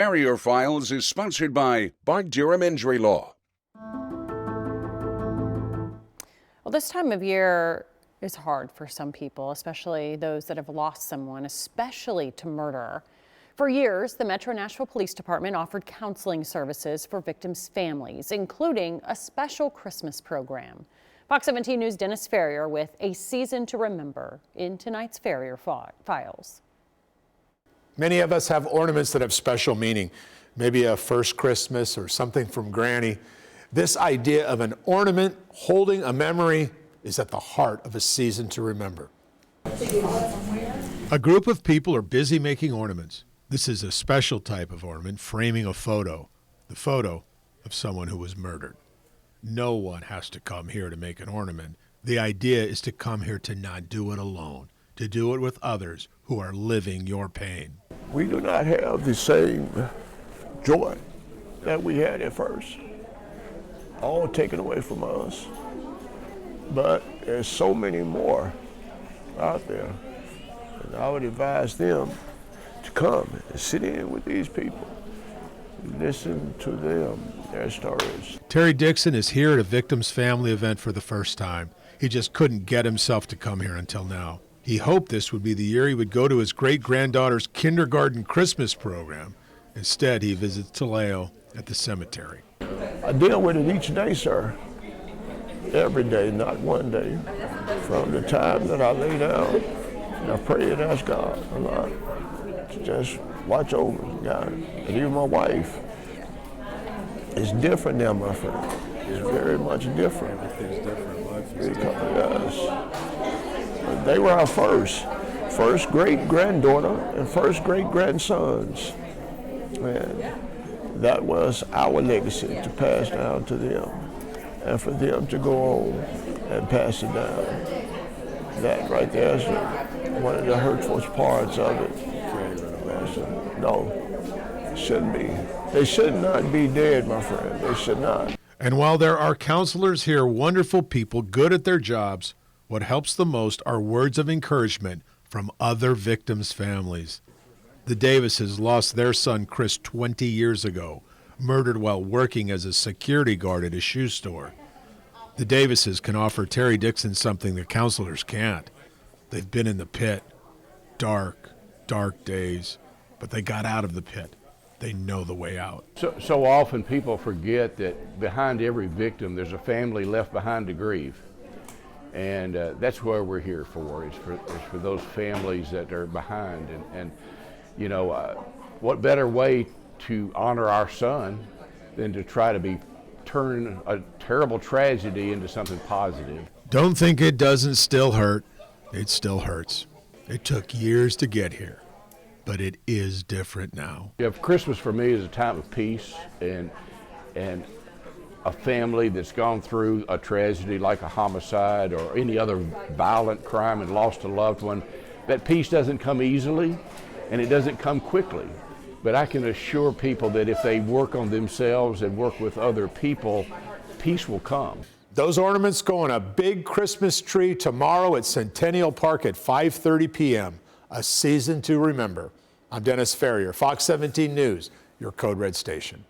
Farrier Files is sponsored by Durham Injury Law. Well, this time of year is hard for some people, especially those that have lost someone, especially to murder. For years, the Metro Nashville Police Department offered counseling services for victims' families, including a special Christmas program. Fox 17 News' Dennis Farrier with a season to remember in tonight's Farrier Files. Many of us have ornaments that have special meaning, maybe a first Christmas or something from Granny. This idea of an ornament holding a memory is at the heart of a season to remember. A group of people are busy making ornaments. This is a special type of ornament, framing a photo, the photo of someone who was murdered. No one has to come here to make an ornament. The idea is to come here to not do it alone, to do it with others who are living your pain. We do not have the same joy that we had at first, all taken away from us. But there's so many more out there, and I would advise them to come and sit in with these people, listen to them, their stories. Terry Dickson is here at a victim's family event for the first time. He just couldn't get himself to come here until now. He hoped this would be the year he would go to his great-granddaughter's kindergarten Christmas program. Instead, he visits Taleo at the cemetery. I deal with it each day, sir. Every day, not one day. From the time that I lay down, and I pray and ask God a lot to just watch over God. And even my wife. It's different now, my friend. It's very much different. Everything's different. Life is different. Yes. But they were our first great-granddaughter and first great-grandsons. And that was our legacy to pass down to them, and for them to go on and pass it down. That right there is one of the hurtful parts of it. No, it shouldn't be. They should not be dead, my friend. They should not. And while there are counselors here, wonderful people, good at their jobs, what helps the most are words of encouragement from other victims' families. The Davises lost their son, Chris, 20 years ago, murdered while working as a security guard at a shoe store. The Davises can offer Terry Dickson something the counselors can't. They've been in the pit. Dark, dark days. But they got out of the pit. They know the way out. So often people forget that behind every victim there's a family left behind to grieve. And that's what we're here for, is for those families that are behind. And you know, what better way to honor our son than to try to turn a terrible tragedy into something positive. Don't think it doesn't still hurt. It still hurts. It took years to get here, but it is different now. Yeah, Christmas for me is a time of peace and a family that's gone through a tragedy like a homicide or any other violent crime and lost a loved one. That peace doesn't come easily and it doesn't come quickly. But I can assure people that if they work on themselves and work with other people, peace will come. Those ornaments go on a big Christmas tree tomorrow at Centennial Park at 5:30 p.m. A season to remember. I'm Dennis Farrier, Fox 17 News, your Code Red station.